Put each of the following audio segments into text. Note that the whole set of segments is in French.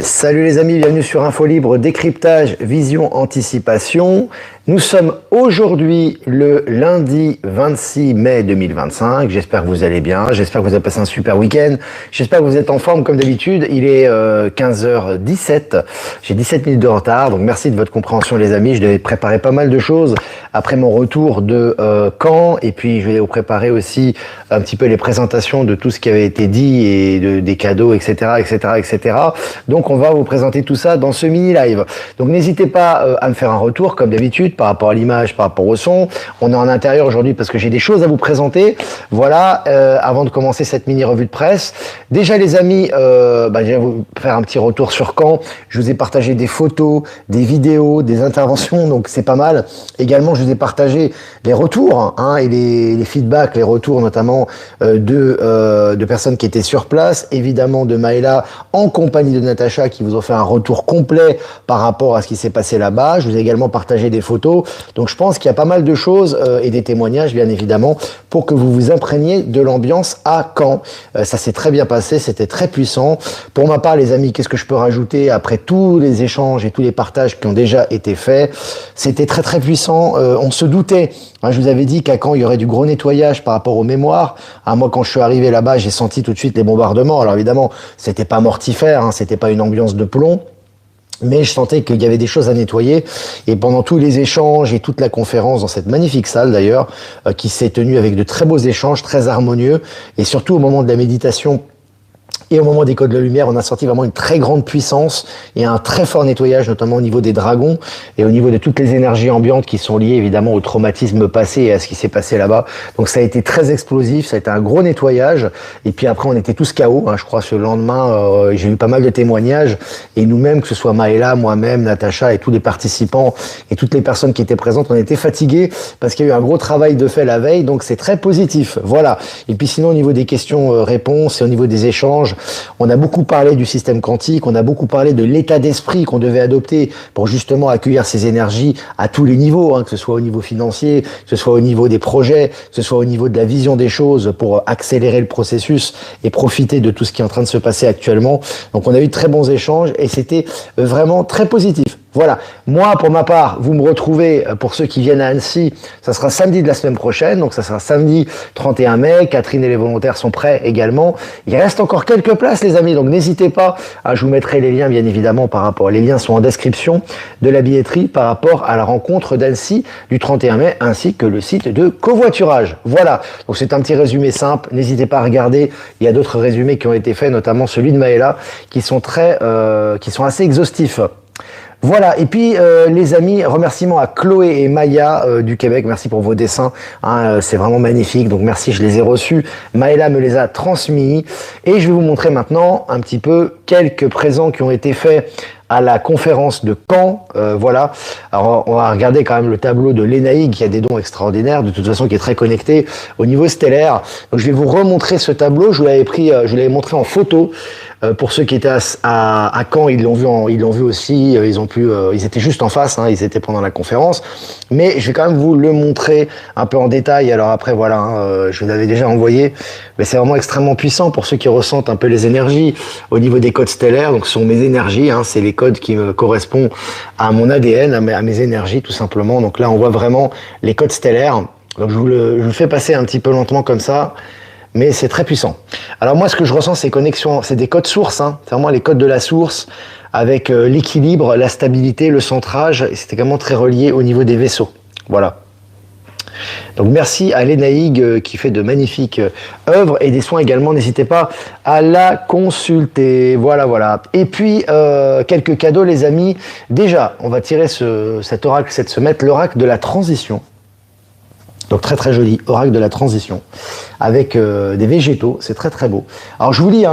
Salut les amis, bienvenue sur Info Libre, décryptage, vision, anticipation. Nous sommes aujourd'hui le lundi 26 mai 2025. J'espère que vous allez bien, j'espère que vous avez passé un super week-end. J'espère que vous êtes en forme comme d'habitude. Il est 15h17. J'ai 17 minutes de retard, donc merci de votre compréhension les amis. Je devais préparer pas mal de choses après mon retour de Caen. Et puis je vais vous préparer aussi un petit peu les présentations de tout ce qui avait été dit et des cadeaux, etc., etc., etc. Donc on va vous présenter tout ça dans ce mini-live. Donc n'hésitez pas à me faire un retour comme d'habitude par rapport à l'image, par rapport au son. On est en intérieur aujourd'hui parce que j'ai des choses à vous présenter. Voilà, avant de commencer cette mini-revue de presse. Déjà les amis, je vais vous faire un petit retour sur Caen. Je vous ai partagé des photos, des vidéos, des interventions, donc c'est pas mal. Également, je vous ai partagé les retours et les feedbacks, les retours notamment de personnes qui étaient sur place, évidemment de Maëla en compagnie de Natacha qui vous ont fait un retour complet par rapport à ce qui s'est passé là-bas. Je vous ai également partagé des photos. Donc je pense qu'il y a pas mal de choses et des témoignages bien évidemment pour que vous vous imprégniez de l'ambiance à Caen. Ça s'est très bien passé, c'était très puissant. Pour ma part les amis, qu'est-ce que je peux rajouter après tous les échanges et tous les partages qui ont déjà été faits? C'était très très puissant. On se doutait. Je vous avais dit qu'à Caen il y aurait du gros nettoyage par rapport aux mémoires. Moi quand je suis arrivé là-bas, j'ai senti tout de suite les bombardements. Alors évidemment, c'était pas mortifère, c'était pas une ambiance de plomb. Mais je sentais qu'il y avait des choses à nettoyer et pendant tous les échanges et toute la conférence dans cette magnifique salle d'ailleurs qui s'est tenue avec de très beaux échanges, très harmonieux et surtout au moment de la méditation et au moment des codes de la lumière, on a senti vraiment une très grande puissance et un très fort nettoyage, notamment au niveau des dragons et au niveau de toutes les énergies ambiantes qui sont liées évidemment au traumatisme passé et à ce qui s'est passé là-bas. Donc ça a été très explosif, ça a été un gros nettoyage. Et puis après, on était tous KO, je crois, ce lendemain. J'ai eu pas mal de témoignages et nous-mêmes, que ce soit Maëla, moi-même, Natacha et tous les participants et toutes les personnes qui étaient présentes, on était fatigués parce qu'il y a eu un gros travail de fait la veille. Donc c'est très positif. Voilà. Et puis sinon, au niveau des questions-réponses et au niveau des échanges, on a beaucoup parlé du système quantique, on a beaucoup parlé de l'état d'esprit qu'on devait adopter pour justement accueillir ces énergies à tous les niveaux, que ce soit au niveau financier, que ce soit au niveau des projets, que ce soit au niveau de la vision des choses pour accélérer le processus et profiter de tout ce qui est en train de se passer actuellement. Donc on a eu de très bons échanges et c'était vraiment très positif. Voilà. Moi, pour ma part, vous me retrouvez, pour ceux qui viennent à Annecy, ça sera samedi de la semaine prochaine, donc ça sera samedi 31 mai. Catherine et les volontaires sont prêts également. Il reste encore quelques places, les amis, donc n'hésitez pas. Je vous mettrai les liens, bien évidemment, les liens sont en description de la billetterie par rapport à la rencontre d'Annecy du 31 mai, ainsi que le site de covoiturage. Voilà. Donc c'est un petit résumé simple. N'hésitez pas à regarder. Il y a d'autres résumés qui ont été faits, notamment celui de Maëla, qui sont assez exhaustifs. Voilà, et puis les amis, remerciements à Chloé et Maya du Québec, merci pour vos dessins, c'est vraiment magnifique, donc merci, je les ai reçus, Maëla me les a transmis, et je vais vous montrer maintenant un petit peu quelques présents qui ont été faits à la conférence de Caen, voilà. Alors on va regarder quand même le tableau de Lénaïg qui a des dons extraordinaires, de toute façon qui est très connecté au niveau stellaire. Donc je vais vous remontrer ce tableau, je l'avais montré en photo. Pour ceux qui étaient à Caen, ils l'ont vu aussi. Ils étaient juste en face. Ils étaient pendant la conférence. Mais je vais quand même vous le montrer un peu en détail. Alors après, voilà, je vous l'avais déjà envoyé. Mais c'est vraiment extrêmement puissant pour ceux qui ressentent un peu les énergies au niveau des codes stellaires. Donc, ce sont mes énergies. C'est les codes qui me correspondent à mon ADN, à mes énergies, tout simplement. Donc là, on voit vraiment les codes stellaires. Donc, je vous le fais passer un petit peu lentement comme ça. Mais c'est très puissant. Alors moi, ce que je ressens, c'est connexions, c'est des codes sources. C'est vraiment les codes de la source avec l'équilibre, la stabilité, le centrage. Et c'est également très relié au niveau des vaisseaux. Voilà. Donc merci à Lénaïg qui fait de magnifiques œuvres et des soins également. N'hésitez pas à la consulter. Voilà, voilà. Et puis quelques cadeaux, les amis. Déjà, on va tirer cet oracle cette semaine, l'oracle de la transition. Donc très très joli, oracle de la transition, avec des végétaux, c'est très très beau. Alors je vous lis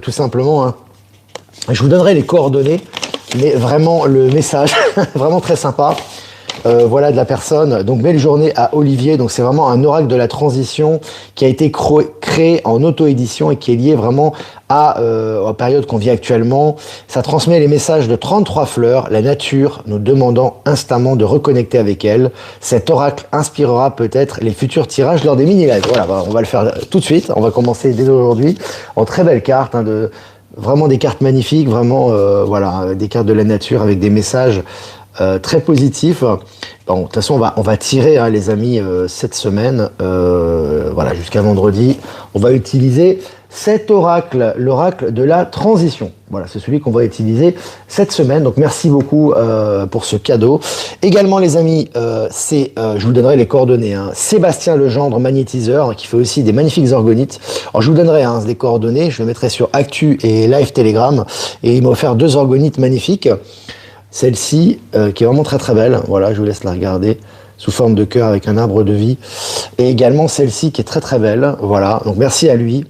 tout simplement, je vous donnerai les coordonnées, mais vraiment le message, vraiment très sympa. Voilà de la personne. Donc belle journée à Olivier. Donc c'est vraiment un oracle de la transition qui a été créé en auto-édition et qui est lié vraiment à la période qu'on vit actuellement. Ça transmet les messages de 33 fleurs, la nature nous demandant instamment de reconnecter avec elle. Cet oracle inspirera peut-être les futurs tirages lors des mini-lives. Voilà, on va le faire tout de suite. On va commencer dès aujourd'hui en très belle carte Vraiment des cartes magnifiques, vraiment voilà, des cartes de la nature avec des messages très positifs. Bon, de toute façon, on va tirer, hein, les amis, cette semaine, voilà, jusqu'à vendredi. On va utiliser cet oracle, l'oracle de la transition. Voilà, c'est celui qu'on va utiliser cette semaine. Donc, merci beaucoup pour ce cadeau. Également, les amis, je vous donnerai les coordonnées. Hein. Sébastien Legendre, magnétiseur, qui fait aussi des magnifiques orgonites. Alors, je vous donnerai les coordonnées. Je les mettrai sur Actu et Live Telegram. Et il m'a offert 2 orgonites magnifiques. Celle-ci, qui est vraiment très très belle. Voilà, je vous laisse la regarder sous forme de cœur avec un arbre de vie. Et également celle-ci qui est très très belle. Voilà, donc merci à lui.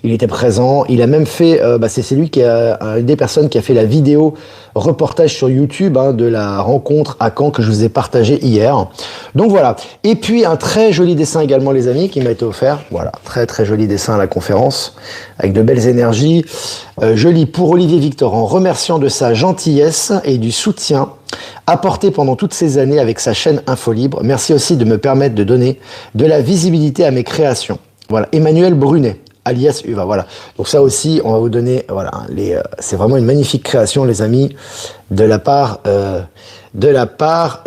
Il était présent. Il a même fait, c'est lui qui a une des personnes qui a fait la vidéo reportage sur YouTube de la rencontre à Caen que je vous ai partagé hier. Donc voilà. Et puis un très joli dessin également, les amis, qui m'a été offert. Voilà, très très joli dessin à la conférence avec de belles énergies. Je lis pour Olivier Victor en remerciant de sa gentillesse et du soutien apporté pendant toutes ces années avec sa chaîne Infolibre. Merci aussi de me permettre de donner de la visibilité à mes créations. Voilà, Emmanuel Brunet, alias Uva, voilà. Donc ça aussi, on va vous donner, voilà, c'est vraiment une magnifique création, les amis, de la part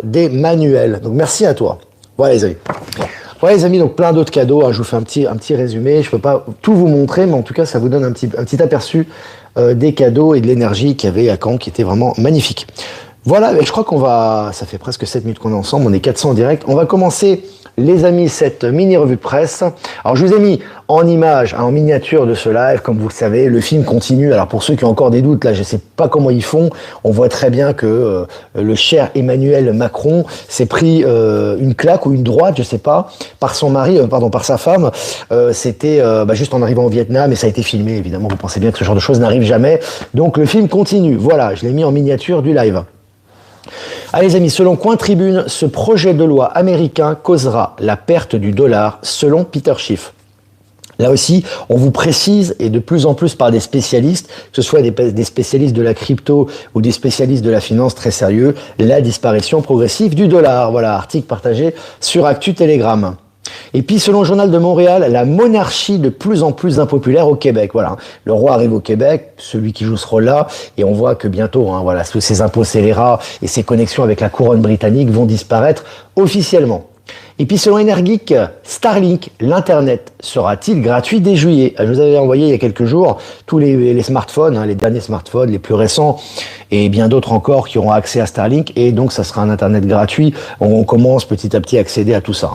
d'Emmanuel. Donc merci à toi. Voilà, les amis. Voilà, les amis, donc plein d'autres cadeaux. Je vous fais un petit résumé. Je peux pas tout vous montrer, mais en tout cas, ça vous donne un petit aperçu des cadeaux et de l'énergie qu'il y avait à Caen, qui était vraiment magnifique. Voilà, je crois ça fait presque 7 minutes qu'on est ensemble, on est 400 en direct. On va commencer, les amis, cette mini-revue de presse. Alors, je vous ai mis en image, en miniature de ce live, comme vous le savez, le film continue. Alors, pour ceux qui ont encore des doutes, là, je sais pas comment ils font. On voit très bien que le cher Emmanuel Macron s'est pris une claque ou une droite, je sais pas, par son mari, par sa femme. C'était juste en arrivant au Vietnam, et ça a été filmé, évidemment. Vous pensez bien que ce genre de choses n'arrive jamais. Donc, le film continue. Voilà, je l'ai mis en miniature du live. Allez les amis, selon Coin Tribune, ce projet de loi américain causera la perte du dollar, selon Peter Schiff. Là aussi, on vous précise, et de plus en plus par des spécialistes, que ce soit des spécialistes de la crypto ou des spécialistes de la finance très sérieux, la disparition progressive du dollar. Voilà, article partagé sur Actu Telegram. Et puis, selon le Journal de Montréal, la monarchie de plus en plus impopulaire au Québec. Voilà, le roi arrive au Québec, celui qui joue ce rôle-là, et on voit que bientôt, voilà, tous ces impôts scélérats et ces connexions avec la couronne britannique vont disparaître officiellement. Et puis, selon Energeek, Starlink, l'Internet, sera-t-il gratuit dès juillet? Je vous avais envoyé il y a quelques jours tous les smartphones, les derniers smartphones, les plus récents, et bien d'autres encore qui auront accès à Starlink, et donc ça sera un Internet gratuit. On commence petit à petit à accéder à tout ça.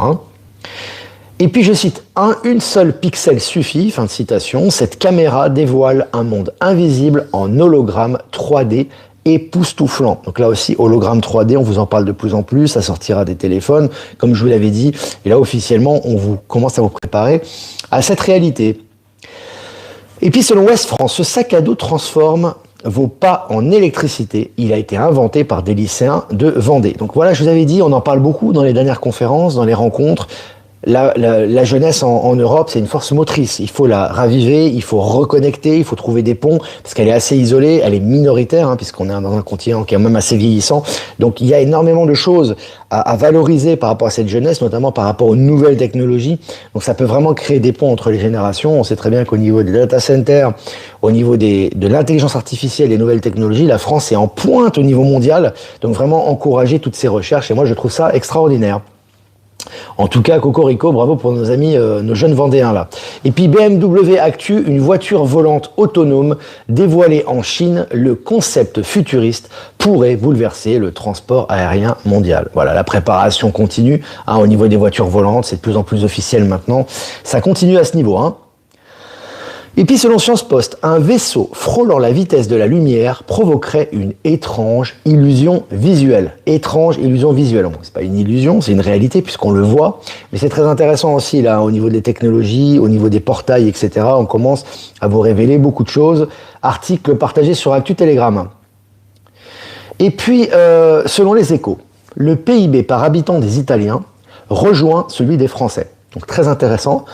Et puis je cite, une seule pixel suffit, fin de citation, cette caméra dévoile un monde invisible en hologramme 3D époustouflant. Donc là aussi, hologramme 3D, on vous en parle de plus en plus, ça sortira des téléphones, comme je vous l'avais dit, et là officiellement, on vous commence à vous préparer à cette réalité. Et puis selon Ouest France, ce sac à dos transforme vos pas en électricité. Il a été inventé par des lycéens de Vendée. Donc voilà, je vous avais dit, on en parle beaucoup dans les dernières conférences, dans les rencontres. La jeunesse en Europe, c'est une force motrice. Il faut la raviver, il faut reconnecter, il faut trouver des ponts, parce qu'elle est assez isolée, elle est minoritaire, puisqu'on est dans un continent qui est même assez vieillissant. Donc il y a énormément de choses à valoriser par rapport à cette jeunesse, notamment par rapport aux nouvelles technologies. Donc ça peut vraiment créer des ponts entre les générations. On sait très bien qu'au niveau des data centers, au niveau de l'intelligence artificielle et des nouvelles technologies, la France est en pointe au niveau mondial. Donc vraiment encourager toutes ces recherches, et moi je trouve ça extraordinaire. En tout cas, Cocorico, bravo pour nos amis, nos jeunes Vendéens là. Et puis BMW Actu, une voiture volante autonome dévoilée en Chine, le concept futuriste pourrait bouleverser le transport aérien mondial. Voilà, la préparation continue au niveau des voitures volantes, c'est de plus en plus officiel maintenant. Ça continue à ce niveau. Et puis selon Science Post, un vaisseau frôlant la vitesse de la lumière provoquerait une étrange illusion visuelle. Étrange illusion visuelle. Bon, c'est pas une illusion, c'est une réalité puisqu'on le voit. Mais c'est très intéressant aussi là, au niveau des technologies, au niveau des portails, etc. On commence à vous révéler beaucoup de choses. Article partagé sur Actu Telegram. Et puis, selon les Échos, le PIB par habitant des Italiens rejoint celui des Français. Donc très intéressant.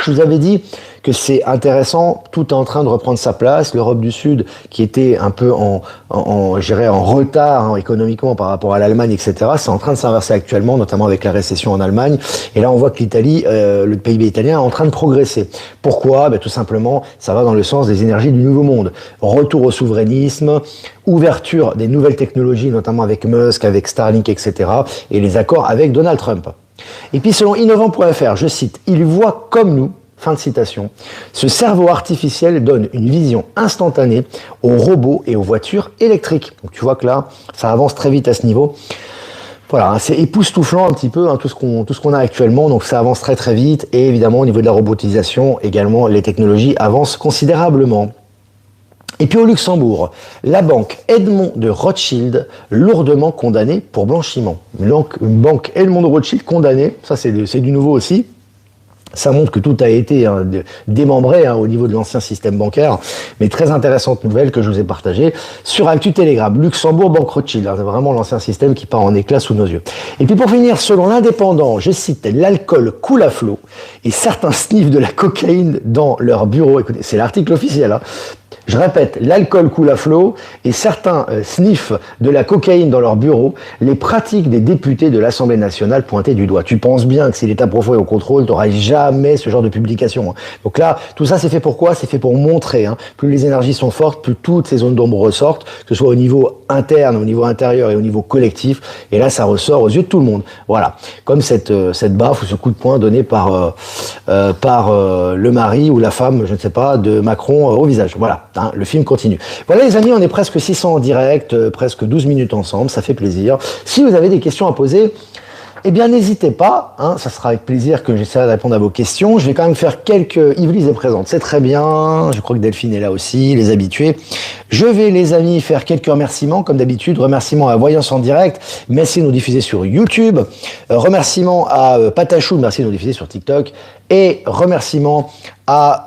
Je vous avais dit que c'est intéressant, tout est en train de reprendre sa place. L'Europe du Sud, qui était un peu je dirais en retard hein, économiquement par rapport à l'Allemagne, etc., c'est en train de s'inverser actuellement, notamment avec la récession en Allemagne. Et là, on voit que l'Italie, le PIB italien, est en train de progresser. Pourquoi? Tout simplement, ça va dans le sens des énergies du nouveau monde. Retour au souverainisme, ouverture des nouvelles technologies, notamment avec Musk, avec Starlink, etc., et les accords avec Donald Trump. Et puis selon innovant.fr, je cite, « Il voit comme nous », fin de citation, « ce cerveau artificiel donne une vision instantanée aux robots et aux voitures électriques ». Donc tu vois que là, ça avance très vite à ce niveau. Voilà, c'est époustouflant un petit peu hein, tout ce qu'on a actuellement, donc ça avance très très vite. Et évidemment, au niveau de la robotisation, également, les technologies avancent considérablement. Et puis au Luxembourg, la banque Edmond de Rothschild, lourdement condamnée pour blanchiment. Une banque Edmond de Rothschild condamnée, ça c'est du nouveau aussi. Ça montre que tout a été hein, démembré hein, au niveau de l'ancien système bancaire. Mais très intéressante nouvelle que je vous ai partagée sur Actu Telegram. Luxembourg, banque Rothschild. C'est vraiment l'ancien système qui part en éclat sous nos yeux. Et puis pour finir, selon l'Indépendant, je cite, l'alcool coule à flot et certains sniffent de la cocaïne dans leur bureau. Écoutez, c'est l'article officiel. Hein. Je répète, l'alcool coule à flot et certains sniffent de la cocaïne dans leur bureau, les pratiques des députés de l'Assemblée nationale pointées du doigt. Tu penses bien que si l'État profond est au contrôle, tu n'auras jamais ce genre de publication. Hein. Donc là, tout ça c'est fait pour quoi? C'est fait pour montrer. Hein. Plus les énergies sont fortes, plus toutes ces zones d'ombre ressortent, que ce soit au niveau interne, au niveau intérieur et au niveau collectif. Et là, ça ressort aux yeux de tout le monde. Voilà. Comme cette baffe ou ce coup de poing donné par le mari ou la femme, je ne sais pas, de Macron au visage. Voilà. Hein, le film continue. Voilà les amis, on est presque 600 en direct, presque 12 minutes ensemble, ça fait plaisir. Si vous avez des questions à poser, eh bien n'hésitez pas, hein, ça sera avec plaisir que j'essaierai de répondre à vos questions. Je vais quand même faire quelques... Yvelise est présente, c'est très bien, je crois que Delphine est là aussi, les habitués. Je vais les amis faire quelques remerciements, comme d'habitude, remerciements à Voyance en direct, merci de nous diffuser sur YouTube, remerciements à Patachou, merci de nous diffuser sur TikTok, et remerciements à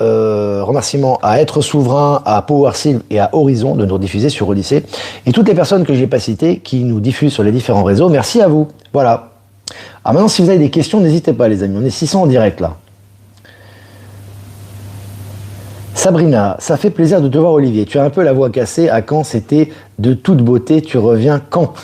Être Souverain, à PowerSylve et à Horizon de nous diffuser sur Odyssée. Et toutes les personnes que je n'ai pas citées qui nous diffusent sur les différents réseaux, merci à vous. Voilà. Alors maintenant, si vous avez des questions, n'hésitez pas les amis, on est 600 en direct là. Sabrina, ça fait plaisir de te voir Olivier. Tu as un peu la voix cassée. À quand c'était de toute beauté? Tu reviens quand?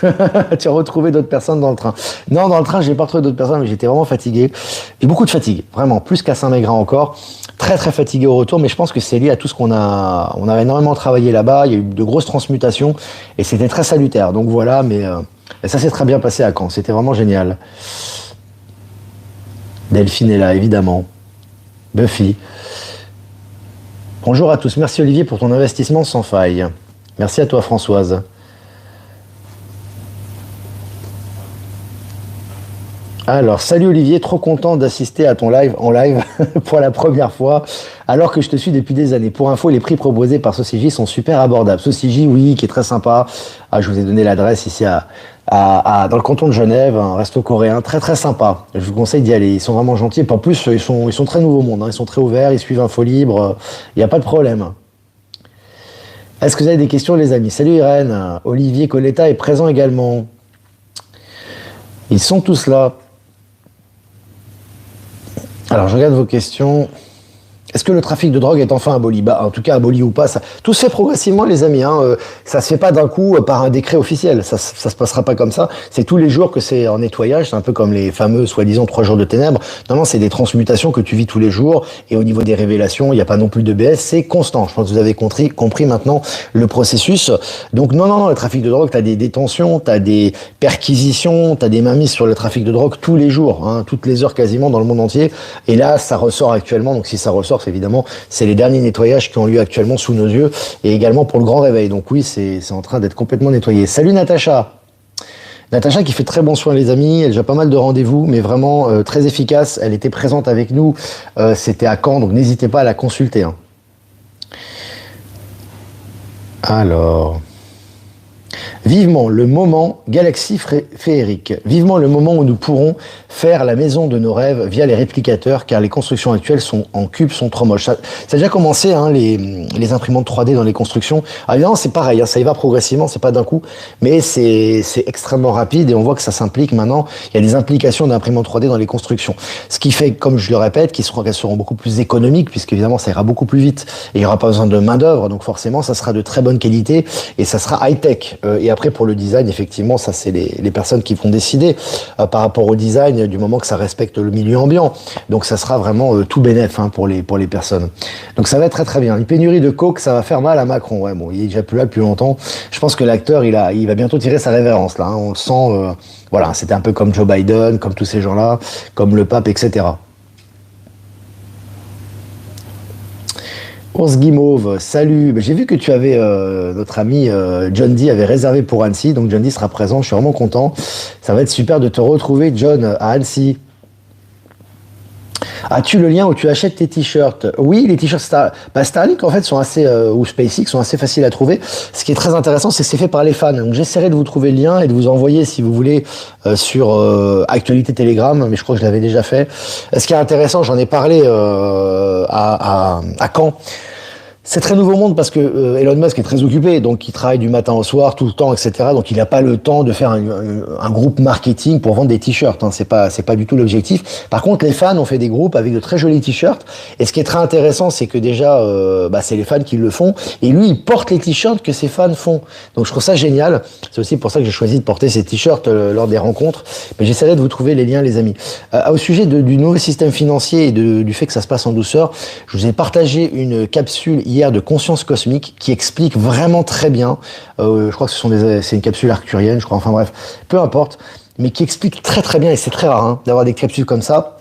Tu as retrouvé d'autres personnes dans le train? Non, dans le train, j'ai pas retrouvé d'autres personnes, mais j'étais vraiment fatigué. J'ai beaucoup de fatigue, vraiment, plus qu'à Saint-Mégrin encore. Très très fatigué au retour, mais je pense que c'est lié à tout ce qu'on a. On a énormément travaillé là-bas. Il y a eu de grosses transmutations et c'était très salutaire. Donc voilà, mais ça s'est très bien passé à Caen. C'était vraiment génial. Delphine est là, évidemment. Buffy. Bonjour à tous, merci Olivier pour ton investissement sans faille. Merci à toi Françoise. Alors, salut Olivier, trop content d'assister à ton live en live pour la première fois, alors que je te suis depuis des années. Pour info, les prix proposés par Saucigi sont super abordables. Saucigi, oui, qui est très sympa. Ah, je vous ai donné l'adresse ici dans le canton de Genève, un resto coréen très très sympa. Je vous conseille d'y aller. Ils sont vraiment gentils. Et en plus, ils sont très nouveau monde. Hein. Ils sont très ouverts, ils suivent Info Libre. Il n'y a pas de problème. Est-ce que vous avez des questions, les amis? Salut Irène. Olivier Coletta est présent également. Ils sont tous là. Alors, je regarde vos questions. Est-ce que le trafic de drogue est enfin aboli? Bah, en tout cas, aboli ou pas, ça, tout se fait progressivement, les amis. Hein. Ça se fait pas d'un coup par un décret officiel. Ça se passera pas comme ça. C'est tous les jours que c'est en nettoyage. C'est un peu comme les fameux, soi-disant, 3 jours de ténèbres. Non, c'est des transmutations que tu vis tous les jours. Et au niveau des révélations, il n'y a pas non plus de baisse. C'est constant. Je pense que vous avez compris maintenant le processus. Donc, non, le trafic de drogue, tu as des détentions, tu as des perquisitions, tu as des mainmises sur le trafic de drogue tous les jours, hein, toutes les heures quasiment dans le monde entier. Et là, ça ressort actuellement. Donc, si ça ressort, évidemment, c'est les derniers nettoyages qui ont lieu actuellement sous nos yeux et également pour le grand réveil. Donc oui, c'est en train d'être complètement nettoyé. Salut Natacha. Natacha qui fait très bon soin les amis, elle a déjà pas mal de rendez-vous, mais vraiment très efficace. Elle était présente avec nous, c'était à Caen, donc n'hésitez pas à la consulter. Hein. Alors... Vivement le moment galaxie féerique. Vivement le moment où nous pourrons faire la maison de nos rêves via les réplicateurs, car les constructions actuelles sont en cube, sont trop moches. Ça a déjà commencé, hein, les imprimantes 3D dans les constructions. Alors évidemment, c'est pareil, hein, ça y va progressivement, c'est pas d'un coup, mais c'est extrêmement rapide et on voit que ça s'implique maintenant. Il y a des implications d'imprimantes 3D dans les constructions. Ce qui fait, comme je le répète, qu'elles seront beaucoup plus économiques, puisqu'évidemment, ça ira beaucoup plus vite et il n'y aura pas besoin de main-d'œuvre, donc forcément, ça sera de très bonne qualité et ça sera high-tech. Et après, pour le design, effectivement, ça, c'est les personnes qui vont décider par rapport au design du moment que ça respecte le milieu ambiant. Donc, ça sera vraiment tout bénef, hein, pour les personnes. Donc, ça va être très très bien. Une pénurie de coke, ça va faire mal à Macron. Ouais, bon, il est déjà plus là depuis longtemps. Je pense que l'acteur, il va bientôt tirer sa révérence là, hein. On le sent. Voilà, c'était un peu comme Joe Biden, comme tous ces gens-là, comme le pape, etc. Ours Guimauve, salut. J'ai vu que tu avais, notre ami John D avait réservé pour Annecy, donc John D sera présent, je suis vraiment content. Ça va être super de te retrouver, John, à Annecy. As-tu le lien où tu achètes tes t-shirts? Oui, les t-shirts Starlink en fait sont assez ou SpaceX sont assez faciles à trouver. Ce qui est très intéressant, c'est que c'est fait par les fans. Donc j'essaierai de vous trouver le lien et de vous envoyer si vous voulez sur Actualité Telegram, mais je crois que je l'avais déjà fait. Ce qui est intéressant, j'en ai parlé à Caen. C'est très nouveau monde parce que Elon Musk est très occupé, donc il travaille du matin au soir, tout le temps, etc. Donc il n'a pas le temps de faire un groupe marketing pour vendre des t-shirts, hein. C'est pas du tout l'objectif. Par contre, les fans ont fait des groupes avec de très jolis t-shirts. Et ce qui est très intéressant, c'est que déjà, c'est les fans qui le font. Et lui, il porte les t-shirts que ses fans font. Donc je trouve ça génial. C'est aussi pour ça que j'ai choisi de porter ces t-shirts lors des rencontres. Mais j'essaierai de vous trouver les liens, les amis. Au sujet du nouveau système financier et du fait que ça se passe en douceur, je vous ai partagé une capsule hier de conscience cosmique qui explique vraiment très bien, je crois que c'est une capsule arcturienne, je crois, enfin bref, peu importe, mais qui explique très très bien, et c'est très rare, hein, d'avoir des capsules comme ça.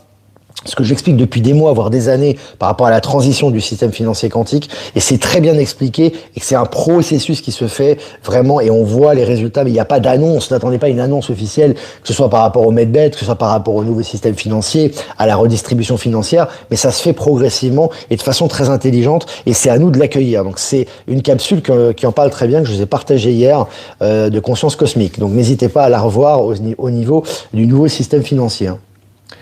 Ce que j'explique depuis des mois, voire des années, par rapport à la transition du système financier quantique, et c'est très bien expliqué, et que c'est un processus qui se fait vraiment, et on voit les résultats, mais il n'y a pas d'annonce, n'attendez pas une annonce officielle, que ce soit par rapport au Medbet, que ce soit par rapport au nouveau système financier, à la redistribution financière, mais ça se fait progressivement, et de façon très intelligente, et c'est à nous de l'accueillir. Donc c'est une capsule qui en parle très bien, que je vous ai partagée hier, de conscience cosmique. Donc n'hésitez pas à la revoir au niveau du nouveau système financier.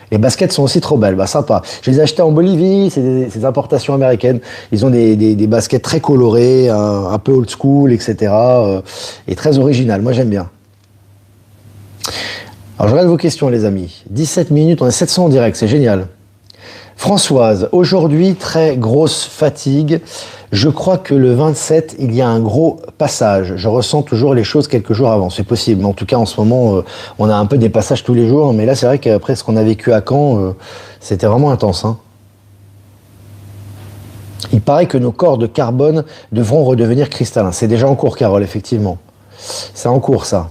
Les baskets sont aussi trop belles, bah sympa. Je les ai achetées en Bolivie, c'est des importations américaines. Ils ont des baskets très colorées, un peu old school, etc. Et très originales, moi j'aime bien. Alors je regarde vos questions les amis. 17 minutes, on est 700 en direct, c'est génial. Françoise, aujourd'hui très grosse fatigue. Je crois que le 27, il y a un gros passage. Je ressens toujours les choses quelques jours avant. C'est possible. Mais en tout cas, en ce moment, on a un peu des passages tous les jours. Mais là, c'est vrai qu'après ce qu'on a vécu à Caen, c'était vraiment intense, hein. Il paraît que nos corps de carbone devront redevenir cristallins. C'est déjà en cours, Carole, effectivement. C'est en cours, ça.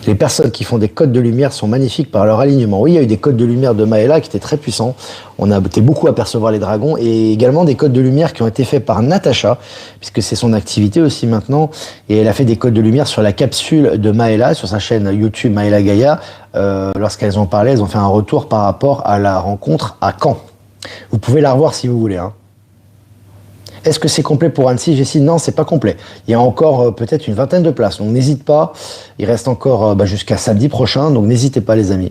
Les personnes qui font des codes de lumière sont magnifiques par leur alignement. Oui, il y a eu des codes de lumière de Maëla qui étaient très puissants. On a été beaucoup à percevoir les dragons et également des codes de lumière qui ont été faits par Natacha, puisque c'est son activité aussi maintenant. Et elle a fait des codes de lumière sur la capsule de Maëla, sur sa chaîne YouTube Maëla Gaïa. Lorsqu'elles ont parlé, elles ont fait un retour par rapport à la rencontre à Caen. Vous pouvez la revoir si vous voulez, hein. Est-ce que c'est complet pour Annecy, Jessie? Non, c'est pas complet. Il y a encore peut-être une vingtaine de places. Donc n'hésite pas. Il reste encore jusqu'à samedi prochain. Donc n'hésitez pas, les amis.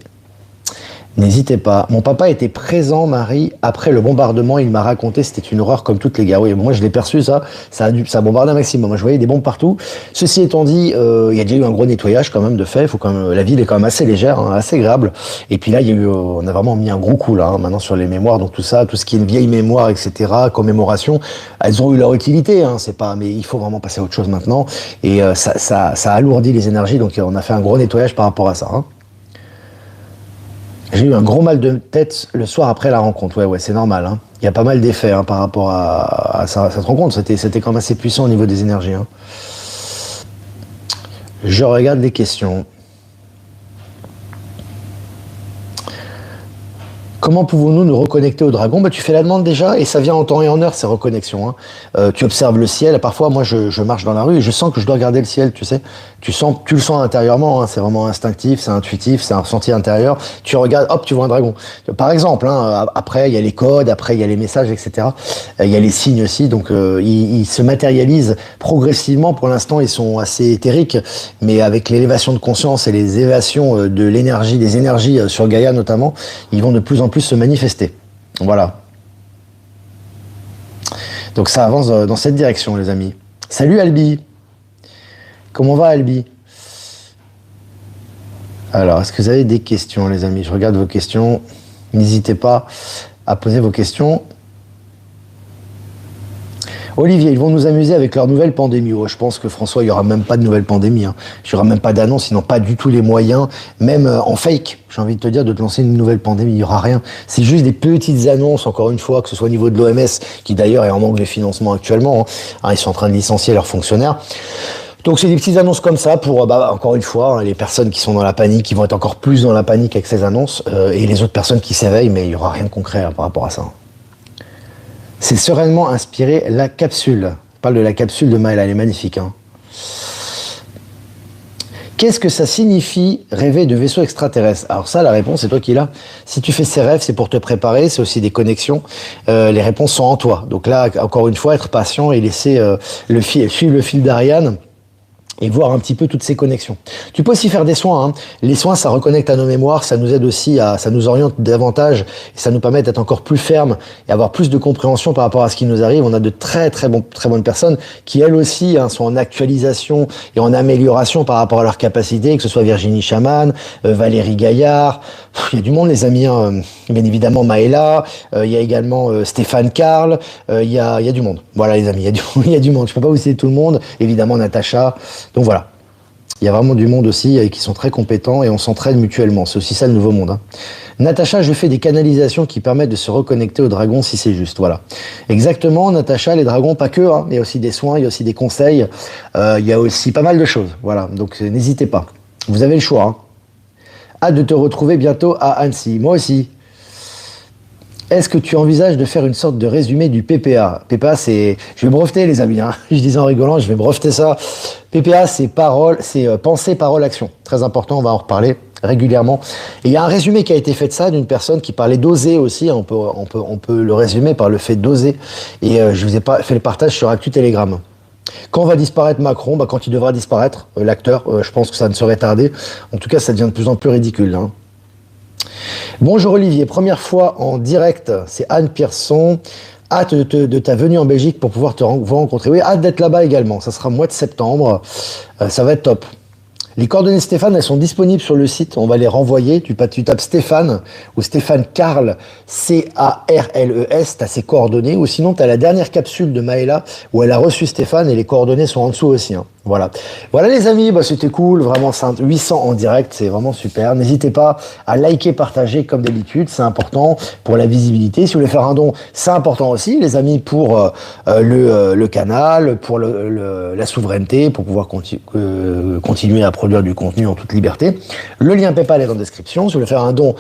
N'hésitez pas. Mon papa était présent, Marie, après le bombardement. Il m'a raconté, c'était une horreur comme toutes les gars. Oui, moi je l'ai perçu, ça. Ça a bombardé un maximum. Moi je voyais des bombes partout. Ceci étant dit, il y a déjà eu un gros nettoyage quand même de fait. La ville est quand même assez légère, hein, assez agréable. Et puis là, on a vraiment mis un gros coup là, hein, maintenant sur les mémoires. Donc tout ça, tout ce qui est une vieille mémoire, etc., commémoration, elles ont eu leur utilité. Hein, c'est pas, mais il faut vraiment passer à autre chose maintenant. Et ça alourdit les énergies. Donc on a fait un gros nettoyage par rapport à ça, hein. J'ai eu un gros mal de tête le soir après la rencontre. Ouais, c'est normal, hein. Il y a pas mal d'effets, hein, par rapport à cette rencontre. C'était quand même assez puissant au niveau des énergies, hein. Je regarde les questions. Comment pouvons-nous nous reconnecter au dragon? Bah, tu fais la demande déjà et ça vient en temps et en heure, ces reconnexions. Hein. Tu observes le ciel. Parfois, moi, je marche dans la rue et je sens que je dois regarder le ciel, tu sais. Tu le sens intérieurement. Hein. C'est vraiment instinctif, c'est intuitif, c'est un ressenti intérieur. Tu regardes, hop, tu vois un dragon. Par exemple, hein, après, il y a les codes, après, il y a les messages, etc. Il y a les signes aussi. Donc, ils se matérialisent progressivement. Pour l'instant, ils sont assez éthériques. Mais avec l'élévation de conscience et les élévations de l'énergie, des énergies sur Gaïa notamment, ils vont de plus en plus se manifester. Voilà. Donc ça avance dans cette direction, les amis. Salut Albi. Comment va Albi? Alors, est-ce que vous avez des questions, les amis? Je regarde vos questions. N'hésitez pas à poser vos questions. Olivier, ils vont nous amuser avec leur nouvelle pandémie. Ouais, je pense que François, il n'y aura même pas de nouvelle pandémie. Hein. Il n'y aura même pas d'annonce, ils n'ont pas du tout les moyens, même en fake, j'ai envie de te dire, de te lancer une nouvelle pandémie. Il n'y aura rien. C'est juste des petites annonces, encore une fois, que ce soit au niveau de l'OMS, qui d'ailleurs est en manque de financement actuellement. Hein. Ils sont en train de licencier leurs fonctionnaires. Donc c'est des petites annonces comme ça pour, encore une fois, hein, les personnes qui sont dans la panique, qui vont être encore plus dans la panique avec ces annonces, et les autres personnes qui s'éveillent, mais il n'y aura rien de concret par rapport à ça. C'est sereinement inspiré la capsule. Je parle de la capsule de Maëla, elle est magnifique. Hein. Qu'est-ce que ça signifie rêver de vaisseaux extraterrestres? Alors ça, la réponse, c'est toi qui l'as. Si tu fais ces rêves, c'est pour te préparer, c'est aussi des connexions. Les réponses sont en toi. Donc là, encore une fois, être patient et laisser suivre le fil d'Ariane et voir un petit peu toutes ces connexions. Tu peux aussi faire des soins. Hein. Les soins, ça reconnecte à nos mémoires, ça nous aide aussi ça nous oriente davantage, et ça nous permet d'être encore plus fermes et avoir plus de compréhension par rapport à ce qui nous arrive. On a de très bonnes personnes qui, elles aussi, hein, sont en actualisation et en amélioration par rapport à leurs capacités, que ce soit Virginie Chaman, Valérie Gaillard. Il y a du monde, les amis. Hein. Bien évidemment, Maëla. Il y a également Stéphane Carl. Il y a du monde. Voilà, les amis, il y a du monde. Je peux pas vous citer tout le monde. Évidemment, Natacha. Donc voilà, il y a vraiment du monde aussi qui sont très compétents et on s'entraide mutuellement. C'est aussi ça le nouveau monde. Hein. Natacha, je fais des canalisations qui permettent de se reconnecter aux dragons si c'est juste. Voilà. Exactement, Natacha, les dragons, pas que. Hein. Il y a aussi des soins, il y a aussi des conseils. Il y a aussi pas mal de choses. Voilà, donc n'hésitez pas. Vous avez le choix. Hein. Hâte de te retrouver bientôt à Annecy. Moi aussi. Est-ce que tu envisages de faire une sorte de résumé du PPA? PPA, c'est... Je vais breveter, les amis. Hein. Je disais en rigolant, je vais breveter ça. PPA, c'est pensée, parole, action. Très important, on va en reparler régulièrement. Et il y a un résumé qui a été fait de ça, d'une personne qui parlait d'oser aussi. On peut le résumer par le fait d'oser. Et je vous ai fait le partage sur Actu Telegram. Quand va disparaître Macron? Quand il devra disparaître, l'acteur, je pense que ça ne saurait tarder. En tout cas, ça devient de plus en plus ridicule. Hein. Bonjour Olivier, première fois en direct, c'est Anne Pierson. Hâte de ta venue en Belgique pour pouvoir vous rencontrer. Oui, hâte d'être là-bas également. Ça sera au mois de septembre. Ça va être top. Les coordonnées de Stéphane, elles sont disponibles sur le site. On va les renvoyer. Tu tapes Stéphane ou Stéphane Carl, C-A-R-L-E-S. Tu as ses coordonnées. Ou sinon, tu as la dernière capsule de Maëla où elle a reçu Stéphane et les coordonnées sont en dessous aussi. Hein. Voilà. Voilà les amis, c'était cool, vraiment 800 en direct, c'est vraiment super. N'hésitez pas à liker, partager comme d'habitude, c'est important pour la visibilité. Si vous voulez faire un don, c'est important aussi, les amis, pour le canal, pour la souveraineté, pour pouvoir continuer à produire du contenu en toute liberté. Le lien PayPal est dans la description. Si vous voulez faire un don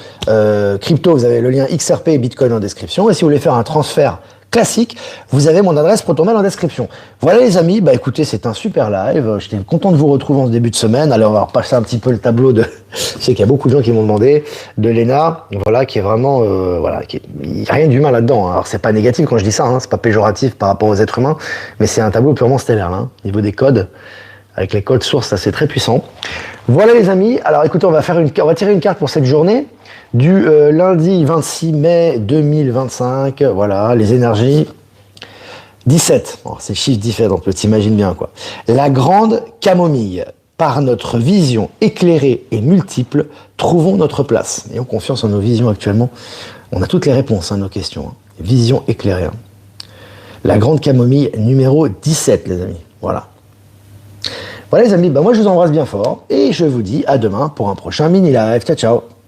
crypto, vous avez le lien XRP et Bitcoin en description. Et si vous voulez faire un transfert classique, vous avez mon adresse Protonmail en description. Voilà les amis, écoutez, c'est un super live, j'étais content de vous retrouver en ce début de semaine. Allez, on va repasser un petit peu le tableau de, je sais qu'il y a beaucoup de gens qui m'ont demandé, de Léna, voilà, qui est vraiment, il n'y a rien d'humain là-dedans. Hein. Alors c'est pas négatif quand je dis ça, hein, c'est pas péjoratif par rapport aux êtres humains, mais c'est un tableau purement stellaire, hein, au niveau des codes. Avec les codes sources, ça c'est très puissant. Voilà les amis, alors écoutez, on va tirer une carte pour cette journée du lundi 26 mai 2025, voilà, les énergies. 17, bon, c'est chiffre différent, donc tu t'imagines bien quoi. La grande camomille, par notre vision éclairée et multiple, trouvons notre place. Ayons confiance en nos visions actuellement, on a toutes les réponses à nos questions. Hein. Vision éclairée. Hein. La grande camomille numéro 17 les amis, voilà. Voilà les amis, moi je vous embrasse bien fort et je vous dis à demain pour un prochain mini live. Ciao ciao.